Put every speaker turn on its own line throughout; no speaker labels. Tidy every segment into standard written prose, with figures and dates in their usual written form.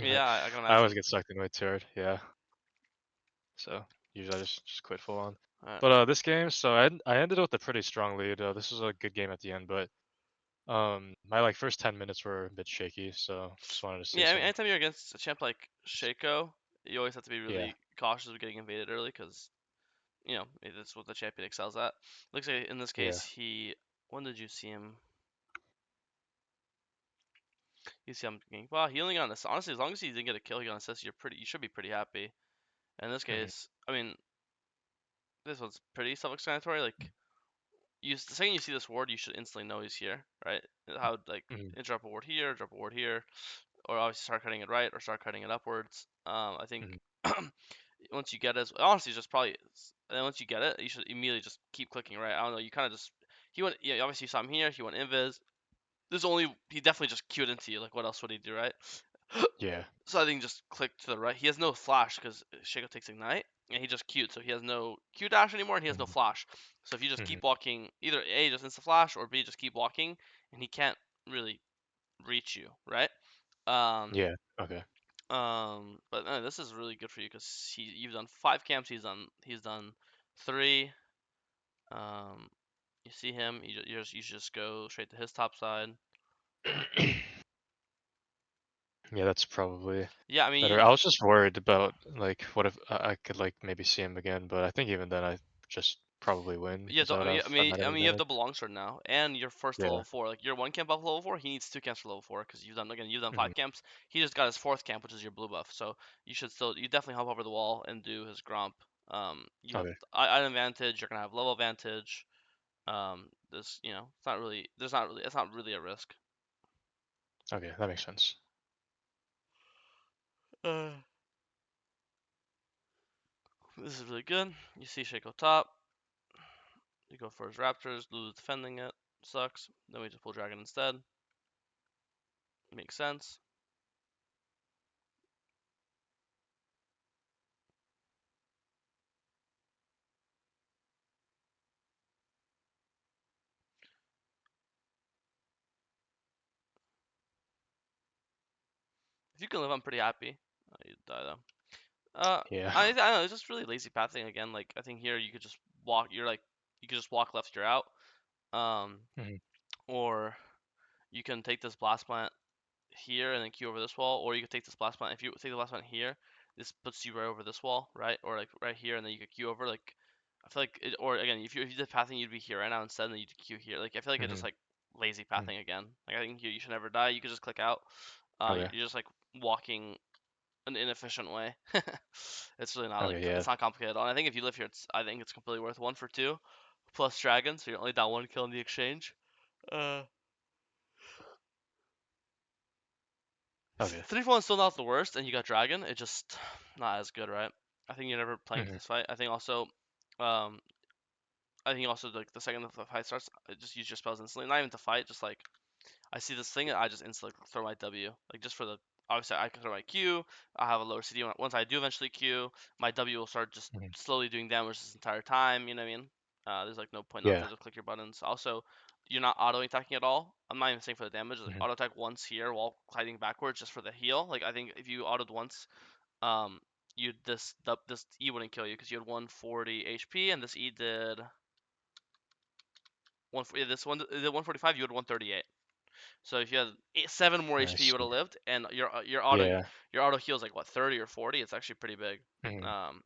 Yeah, I can
I
imagine.
always get sucked in way too hard. Yeah. So usually I just quit full on.
Alright.
But this game, so I ended with a pretty strong lead. This was a good game at the end, but my like first 10 minutes were a bit shaky. So just wanted to say
Yeah, I mean,
some.
anytime you're against a champ like Shaco, you always have to be
Yeah.
really cautious of getting invaded early because, that's what the champion excels at. Looks like in this
Yeah.
case, when did you see him? You see him getting, well, he only got an assist. Honestly, as long as he didn't get a kill, he got an assist, you should be pretty happy. And in this
Hmm.
case, I mean, this one's pretty self-explanatory. Like, the second you see this ward, you should instantly know he's here, right? How, like,
Hmm.
interrupt a ward here, drop a ward here, or obviously start cutting it right or start cutting it upwards. I think
Hmm.
once you get it, honestly, just probably, and then once you get it, you should immediately just keep clicking right. I don't know, you kind of just, he went, yeah, obviously you saw him here, he went invis. He definitely just queued into you. Like, what else would he do, right?
Yeah.
So I think just click to the right. He has no flash because Shaco takes ignite, and he just queued, so he has no Q dash anymore, and he has no
Hmm.
flash. So if you just
Hmm.
keep walking, either A, just insta flash, or B, just keep walking, and he can't really reach you, right? Um,
Yeah. Okay.
but this is really good for you because you've done 5 camps, he's done 3. Um, you see him, you should just go straight to his top side.
Yeah, that's probably
Yeah, I
better.
mean,
I was just worried about like what if I could like maybe see him again, but I think even then I just probably win
yeah,
because I would have I might have
you have
advantage.
double longsword now, and you're first to
Yeah.
level 4. Like, you're 1 camp above level 4. He needs 2 camps for level 4 because you've done
Hmm.
5 camps. He just got his 4th camp, which is your blue buff. So you definitely hop over the wall and do his gromp. You have
Okay.
item advantage. You're gonna have level advantage. It's not really a risk.
Okay, that makes sense.
Uh, this is really good. You see Shaco top. You go for his Raptors. Lulu's defending it. Sucks. Then we just pull Dragon instead. Makes sense. If you can live, I'm pretty happy. You die though.
Yeah.
I don't know. It's just really lazy pathing again. Like, I think here you could just walk. You could just walk left. You're out. Um,
Hmm.
or you can take this blast plant here and then queue over this wall, or you could take this blast plant. If you take the blast plant here, this puts you right over this wall, right? Or like right here, and then you could queue over. Like, I feel like or again, if you did pathing, you'd be here right now instead, and then you'd queue here. Like, I feel like it's just
Hmm.
like lazy pathing again. Like, I think you should never die. You could just click out.
Okay.
You're just like walking an inefficient way. It's really not
Okay. Yeah.
it's not complicated at all. And I think if you live here, I think it's completely worth 1 for 2 plus dragon, so you're only down 1 kill in the exchange. Uh,
Okay.
3 for 1 is still not the worst, and you got dragon. It's just not as good, right? I think you're never playing to
Hmm.
this fight. Um, I think also like the second the fight starts, just use your spells instantly. Not even to fight, just like I see this thing, I just instantly throw my W. Like, just for the obviously I can throw my Q. I have a lower CD. Once I do eventually Q, my W will start just
Hmm.
slowly doing damage this entire time. You know what I mean? There's like no point not
Yeah.
to just click your buttons. Also, you're not auto attacking at all. I'm not even saying for the damage. Like,
Hmm.
auto attack once here while gliding backwards just for the heal. Like, I think if you autoed once, um, this E wouldn't kill you because you had 140 HP and this E did this one did 145. You had 138. So if you had 7 more HP, you
Nice.
would have lived, and
Yeah.
your auto heals like what 30 or 40. It's actually pretty big.
Hmm.
And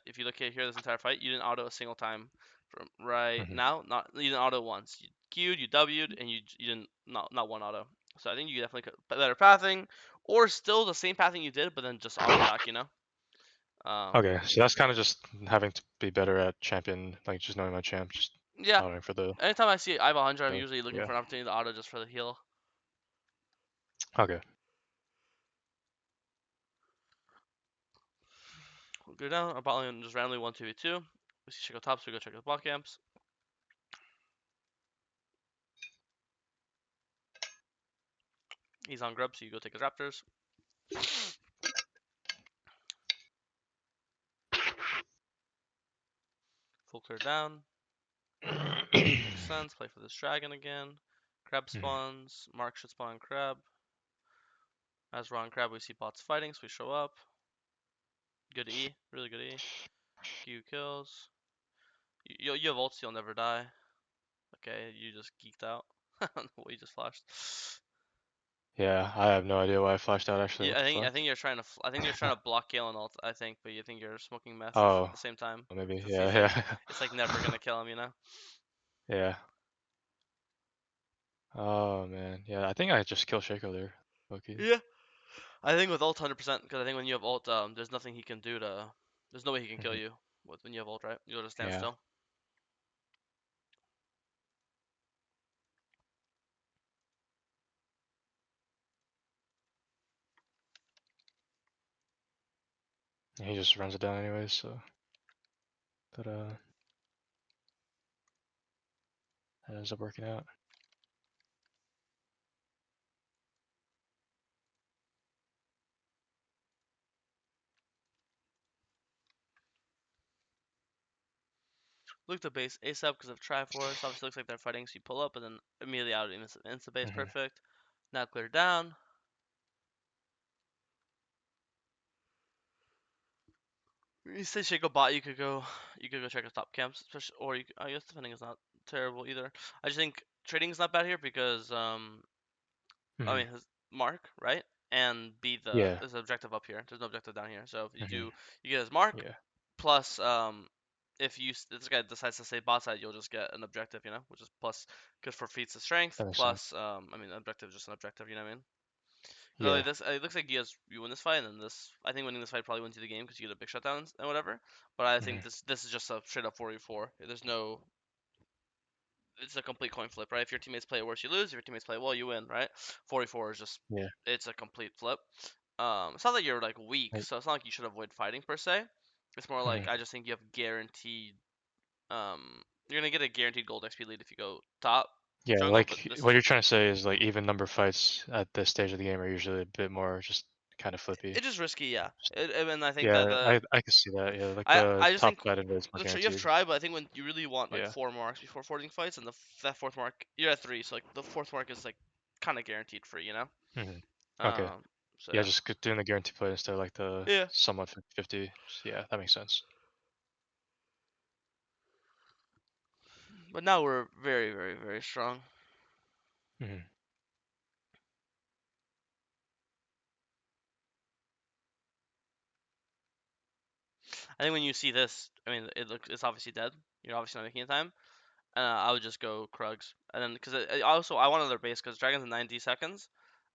if you look at here this entire fight, you didn't auto a single time from right
Hmm.
now. Not You didn't auto once. You queued, you W'd, and you didn't not one auto. So I think you definitely could better pathing, or still the same pathing you did, but then just auto attack. Um,
Okay. So that's kind of just having to be better at champion, like just knowing my champ, just
yeah.
allowing for the.
Anytime I see I have 100, I'm usually looking
Yeah.
for an opportunity to auto just for the heal.
Okay.
We'll go down. Our bot lane just randomly 1-2v2. We see Shaco top, so we go check the bot camps. He's on grub, so you go take his raptors. Full clear down. Makes sense. Play for this dragon again. Crab
Mhm.
spawns. Mark should spawn crab. As we're on crab, we see bots fighting, so we show up. Good E, really good E. Few kills. You have ults, you'll never die. Okay, you just geeked out. I don't know what you just flashed.
Yeah, I have no idea why I flashed out actually.
Yeah,
What the
I
fuck?
think you're trying to I think you're trying to block Galen ult. I think, but you think you're smoking meth at
Oh,
the same time
maybe.
because
Yeah,
he's like,
yeah,
it's like never gonna kill him, you know?
yeah. Oh man, yeah. I think I just killed Shaco there. Okay.
Yeah. I think with ult 100% because I think when you have ult, there's nothing he can do to. There's no way he can kill
Hmm.
you when you have ult, right? You'll just stand
Yeah.
still.
He just runs it down anyways, so that ends up working out.
Look to base ASAP because of Triforce. Obviously, looks like they're fighting, so you pull up and then immediately out insta base.
Hmm.
Perfect. Now clear down. You say Shaco bot, you could go check his top camps, especially, or I guess defending is not terrible either. I just think trading is not bad here because I
Hmm.
mean his mark right, and B
Yeah.
there's an objective up here. There's no objective down here, so if
Hmm.
you get his mark
Yeah.
plus if this guy decides to stay bot side, you'll just get an objective, you know, which is plus good for feats of strength.
That makes sense.
Plus I mean objective is just an objective, you know what I mean? Because
Yeah.
like this, it looks like you win this fight, and this I think winning this fight probably wins you the game because you get a big shutdown and whatever. But I think
Hmm.
this is just a straight up 4v4. There's no it's a complete coin flip, right? If your teammates play worse, you lose. If your teammates play well, you win, right? 4v4 is just
Yeah.
it's a complete flip. It's not that you're like weak,
Right.
so it's not like you should avoid fighting per se. It's more like
Hmm.
I just think you have guaranteed um you're gonna get a guaranteed gold XP lead if you go top
Yeah,
jungle, but
like
this
what
is
you're trying to say is like even number fights at this stage of the game are usually a bit more just kind of flippy.
it's just risky, yeah. And I think that
Yeah, I can see that. Yeah, like the
I just
top
think
side of it is more
you have
guaranteed.
try, but I think when you really want like
Yeah.
4 marks before forcing fights, and that fourth mark you're at 3, so like the fourth mark is like kind of guaranteed free, you know.
Hmm. Okay.
Um, so
Yeah,
yeah,
just doing the guarantee play instead of like the
yeah.
somewhat 50-50. Yeah, that makes sense.
But now we're very, very, very strong.
Hmm.
I think when you see this, I mean, it's obviously dead. You're obviously not making it time. I would just go Krugs, and then because I want another base because Dragon's in 90 seconds.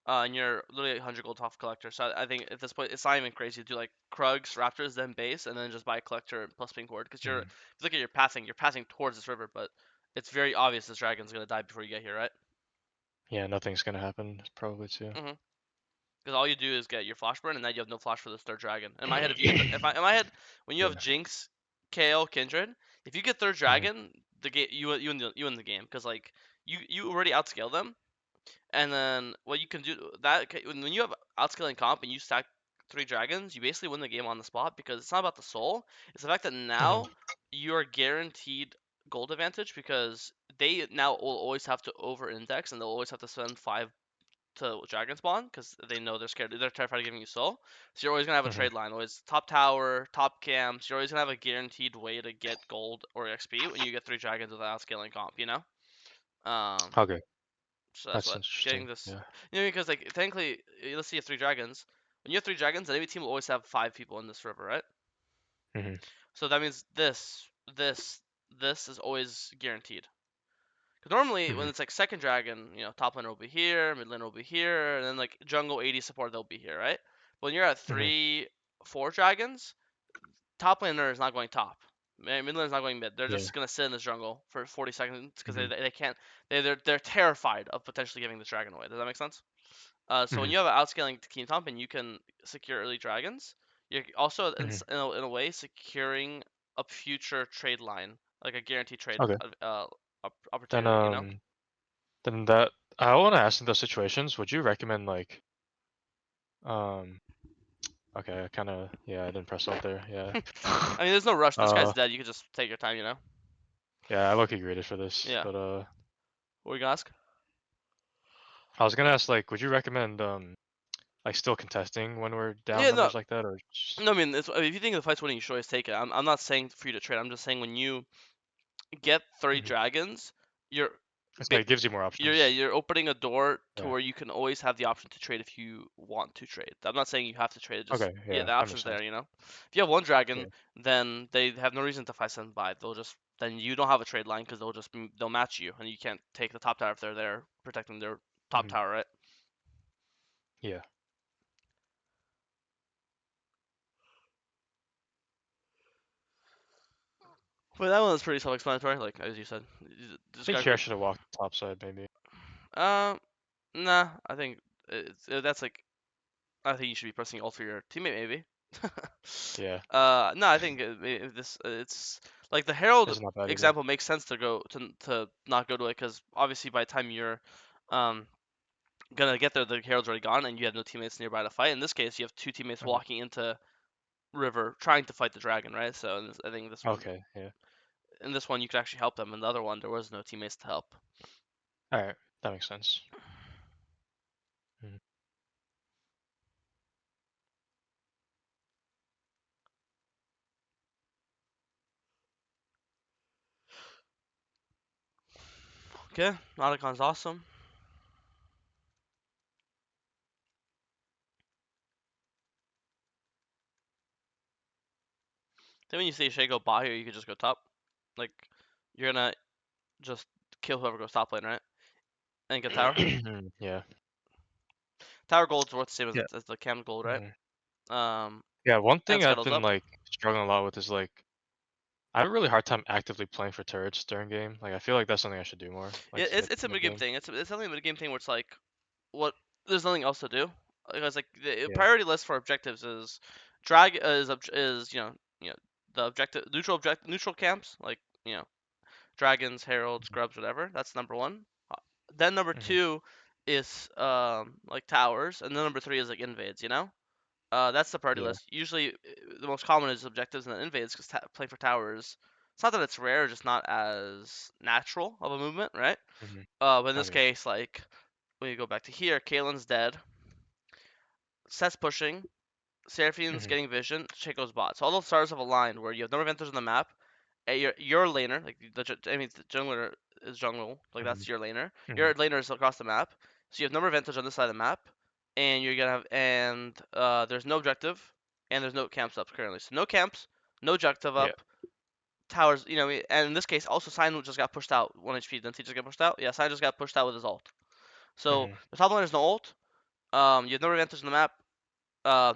And you're literally 100 gold off collector. So I think at this point it's not even crazy to do like Krugs, Raptors, then base, and then just buy collector plus pink ward. Because
Hmm.
if you look at you're passing towards this river, but it's very obvious this dragon's gonna die before you get here, right?
Yeah, nothing's gonna happen probably too.
Mm-hmm. Because all you do is get your flash burn, and then you have no flash for this third dragon. In my head, if you get in my head, when you have
Yeah.
Jinx, KO, Kindred, if you get third
Hmm.
dragon, the game you win the game because like you already outscale them. And then what you can do that when you have outscaling comp and you stack 3 dragons, you basically win the game on the spot because it's not about the soul. It's the fact that
Hmm.
now you're guaranteed gold advantage because they now will always have to over index and they'll always have to spend 5 to dragon spawn because they know they're scared. They're terrified of giving you soul. So you're always gonna have a
Hmm.
trade line. Always top tower, top camps. You're always gonna have a guaranteed way to get gold or XP when you get 3 dragons without scaling comp. You know. Um,
Okay,
so that's
that's
what getting
interesting.
this,
Yeah.
because like technically, let's say you have 3 dragons. When you have 3 dragons, the enemy team will always have 5 people in this river, right?
Hmm.
So that means this, this is always guaranteed. Because normally when
Hmm.
it's like second dragon, top laner will be here, mid laner will be here, and then like jungle AD support they'll be here, right? But when you're at
Hmm.
4 dragons, top laner is not going top. Mid laner is not going mid. They're
Yeah.
just gonna sit in this jungle for 40 seconds because
Hmm.
they can't. They're terrified of potentially giving this dragon away. Does that make sense? So when
Hmm.
you have an outscaling Team Thump and you can secure early dragons, you're also
Hmm.
in a way securing a future trade line, like a guaranteed trade
Okay. Then
opportunity. You know,
then that I want to ask in those situations, would you recommend like um okay, I kind of yeah, I didn't press out there. Yeah.
I mean, there's no rush. This guy's
uh
dead. You can just take your time. You know.
yeah, I look graded for this,
Yeah.
but
What were you gonna ask?
I was gonna ask like, would you recommend like still contesting when we're down
Yeah, no,
numbers like that, or just
no. I mean, if you think the fight's winning, you should always take it. I'm not saying for you to trade. I'm just saying when you get 30
Mhm.
dragons, you're
It's like
ba-
it gives you more
yeah,
options.
you're opening a door to
Yeah.
where you can always have the option to trade if you want to trade. I'm not saying you have to trade it, just
Okay.
yeah,
Yeah,
the
that makes
option's
sense.
there, you know. If you have one
Yeah.
dragon, then they have no reason to fight send by. They'll just then you don't have a trade line because they'll match you and you can't take the top tower if they're there protecting their top
Mhm.
tower, right?
Yeah.
But that one was pretty self-explanatory, like as you said.
I
Just
think
gotta
here I
go.
should have walked top side maybe.
Um, nah, I think that's like I think you should be pressing ult for your teammate, maybe.
Yeah.
No, I think it's like the Herald
It's not bad either.
example makes sense to go to not go to it because obviously by the time you're um gonna get there, the Herald's already gone and you have no teammates nearby to fight. In this case, you have two teammates
Okay.
walking into river trying to fight the dragon, right? So I think
Okay. Yeah.
in this one you could actually help them. In the other one, there was no teammates to help.
All right. That makes sense. Mhm.
Okay, Nauticon's awesome. Then when you say Shaco bot here, you could just go top. Like you're gonna just kill whoever goes top lane, right? And get tower.
Yeah.
Tower gold's worth the same
Yeah.
as the cam gold, right?
Mhm.
Um,
Yeah. One
and
thing I've
scuttles
been
up.
like struggling a lot with is like I have a really hard time actively playing for turrets during game. Like I feel like that's something I should do more,
Yeah,
like
it's a
mid
mid game
game.
thing. It's something a mid game thing where it's like what there's nothing else to do because like the
Yeah.
priority list for objectives is drag is the neutral camps like dragons, heralds,
Mhm.
grubs, whatever. That's number one. Then number
Mhm.
two is like towers, and then number three is like invades. That's the priority
Yeah.
list. Usually, the most common is objectives and then invades because playing for towers. It's not that it's rare, just not as natural of a movement, right?
Mhm.
But in this
Okay.
case, like when you go back to here, Kalen's dead. Seth's pushing. Seraphine's
Mhm.
getting vision. Shaco's bot. So all those stars have aligned where you have number of enters on the map. Your laner, like I mean, the jungler is jungle, like
Mhm.
that's your laner.
Mhm.
Your laner is across the map. So you have number of enters on this side of the map, and you're gonna have there's no objective, and there's no camps up currently. So no camps, no objective
Yeah.
up. Towers, and in this case, also Sign just got pushed out 1 HP. Didn't he just get pushed out? Yeah, Sign just got pushed out with his ult. So
Mhm.
the top laner's no ult. You have no advantage on the map.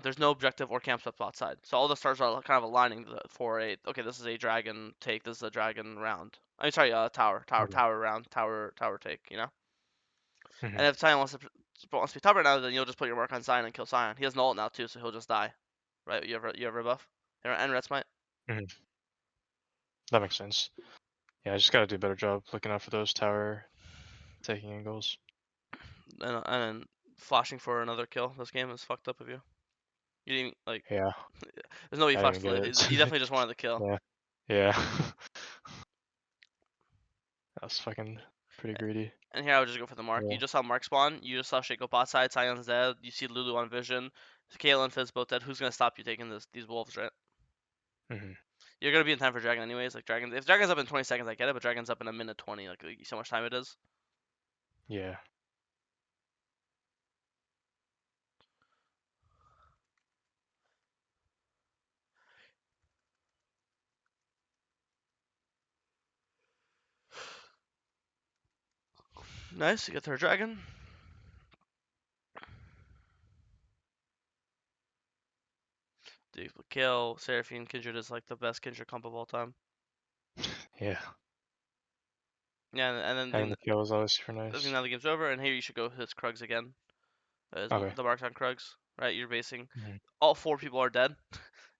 There's no objective or camp stuff outside. So all the stars are kind of aligning for okay, this is a dragon take, this is a dragon round. I'm sorry,
Okay.
tower round, tower take.
Mhm.
And if Sion wants to be top right now, then you'll just put your mark on Sion and kill Sion. He has no ult now too, so he'll just die. Right? You have a buff and red smite,
Mhm. That makes sense. Yeah, I just gotta do a better job looking out for those tower taking angles.
and then flashing for another kill. This game is fucked up of you. You didn't like.
Yeah.
There's no way he
I didn't
flashed
even
for
get
it. He
it.
definitely just wanted the kill.
Yeah. Yeah. That's fucking pretty greedy.
And here I would just go for the mark. You
Yeah.
just saw Mark spawn. You just saw Shaco bot side. Sion's dead. You see Lulu on vision. Kale and Fizz both dead. Who's gonna stop you taking these wolves, right?
Mhm.
You're gonna be in time for Dragon anyways. Like Dragon, if Dragon's up in 20 seconds, I get it. But Dragon's up in a minute 20. Like you see how much time it is.
Yeah.
Nice. You get her Dragon. Dude, Kale, Seraphine, Kindred is like the best Kindred comp of all time.
Yeah.
Yeah, and
Having
then
the kill is always super
I think
nice.
now the game's over. And here you should go hit Krugs again.
Okay.
The marks on Krugs, right? You're basing.
Mhm.
All four people are dead.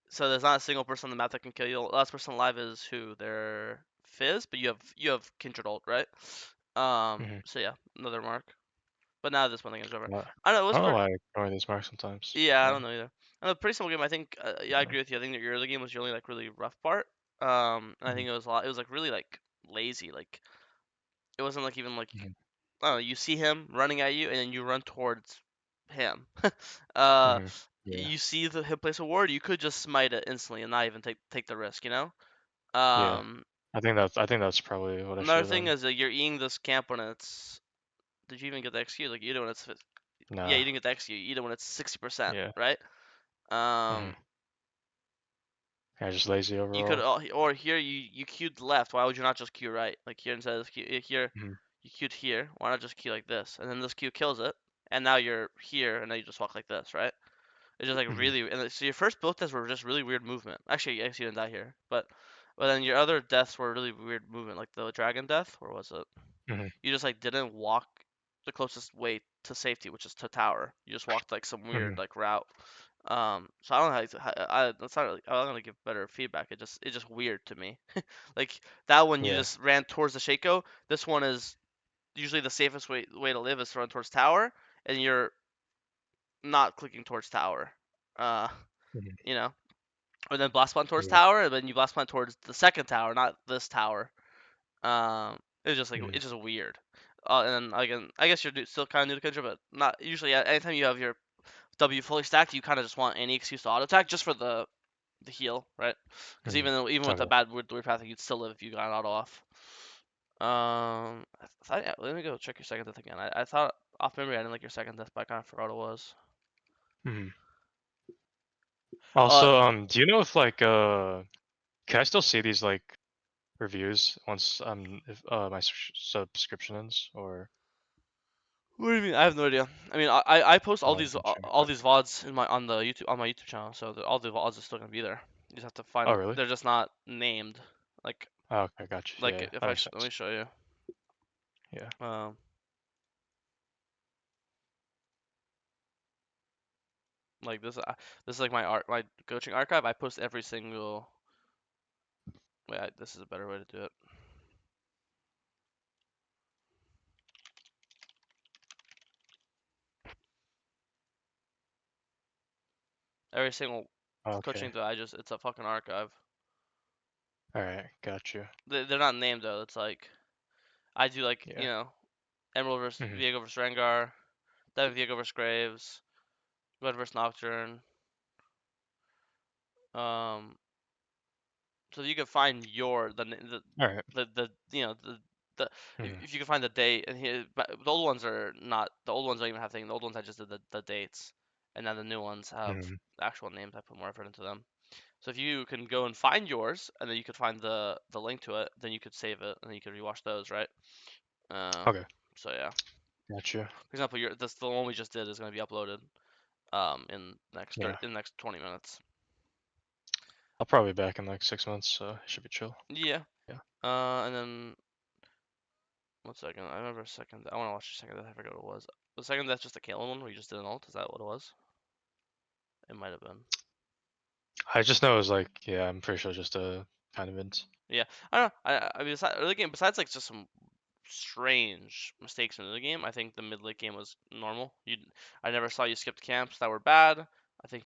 So there's not a single person on the map that can kill you. The last person alive is who? They're Fizz, but you have Kindred ult, right?
Mhm.
So yeah, another mark. But now this one thing is over.
Uh,
I don't know. It was
I don't know
pretty.
why I ignore these marks sometimes.
Yeah, I
Yeah.
don't know either. I know, pretty simple game. I think. Yeah, I
Yeah.
agree with you. I think that your early game was your only like really rough part. And I
Mhm.
think it was a lot. It was like really like lazy. Like it wasn't like even like
Mhm.
I don't know. You see him running at you, and then you run towards. ham. uh,
Hmm. Yeah.
you see him place a ward, you could just smite it instantly and not even take the risk, you know.
Yeah.
Um,
I think that's probably what I should
Another
have
thing
done.
is that you're eating this camp when it's. Did you even get the XQ? Like you eat it when it's. Yeah,
Nah.
you didn't get the XQ. You eat it when it's 60%,
Yeah.
right?
Hmm.
Um,
Yeah, just lazy
you could
overall.
or here you queued left. Why would you not just queue right? Like here instead of here
Hmm.
you queued here. Why not just queue like this? And then this queue kills it, and now you're here, and now you just walk like this, right? It's just like
Hmm.
really. So your first build tests were just really weird movement. Actually, I guess you didn't die here, but then your other deaths were really weird movement, like the dragon death. Where was it?
Hmm.
You just like didn't walk the closest way to safety, which is to tower. You just walked like some
Hmm.
weird like route. So I don't know that's not really, I'm not gonna give better feedback. It's just weird to me. Like that one, you
Yeah.
just ran towards the Shaco. This one is usually the safest way to live is to run towards tower, and you're not clicking towards tower. Uh,
Hmm.
you know, or then blast plant towards
Yeah.
tower, and then you blast plant towards the second tower, not this tower. It's just like
Hmm.
it's just weird. And then again, I guess you're still kind of new to Kindred, but not usually. Anytime you have your W fully stacked, you kind of just want any excuse to auto attack just for the heal, right? Because
Hmm.
even with the
Okay.
bad weird path, you'd still live if you got an auto off. I thought, yeah, let me go check your second death again. I thought off memory I didn't like your second death, but I kind of forgot what it was.
Hmm.
Uh,
Also, do you know if like can I still see these like reviews once if my subscription ends or
what do you mean? I have no idea. I mean, I post all
oh
these
gotcha.
all these
Okay.
VODs on the YouTube on my YouTube channel, so all the VODs are still gonna be there. You just have to find
Oh
them.
really?
They're just not named. Like
Oh, okay, gotcha.
like
Yeah,
if
that
I
makes
let me
sense.
show you.
Yeah.
Um, like this is like my coaching archive. I post every single. Wait, this is a better way to do it. Every single
Okay.
coaching that it's a fucking archive.
All right, got you.
They're not named though. It's like I do like
Yeah.
Emerald versus
Hmm.
Viego versus Rengar, then Viego versus Graves, Red versus Nocturne. Um, so you can find
All right.
the the
Hmm.
if you can find the date and here but the old ones are not the old ones don't even have things. The old ones I just did the dates, and then the new ones have
Hmm.
actual names. I put more effort into them. So if you can go and find yours, and then you could find the link to it, then you could save it, and then you could rewatch those, right? Uh,
Okay,
so yeah.
got you.
For example, the one we just did is going to be uploaded in
Yeah,
in next 20 minutes.
I'll probably be back in like 6 months, so it should be chill.
Yeah.
Yeah.
And then one second. I remember a second. I want to watch the second death. I forget what it was. The second death just a Kalen one where you just did an ult. Is that what it was? It might have been.
I just know it was like yeah, I'm pretty sure just a kind of int.
Yeah. I don't know. I mean, early game besides like just some strange mistakes in the game, I think the mid late game was normal. I never saw you skip camps that were bad. I think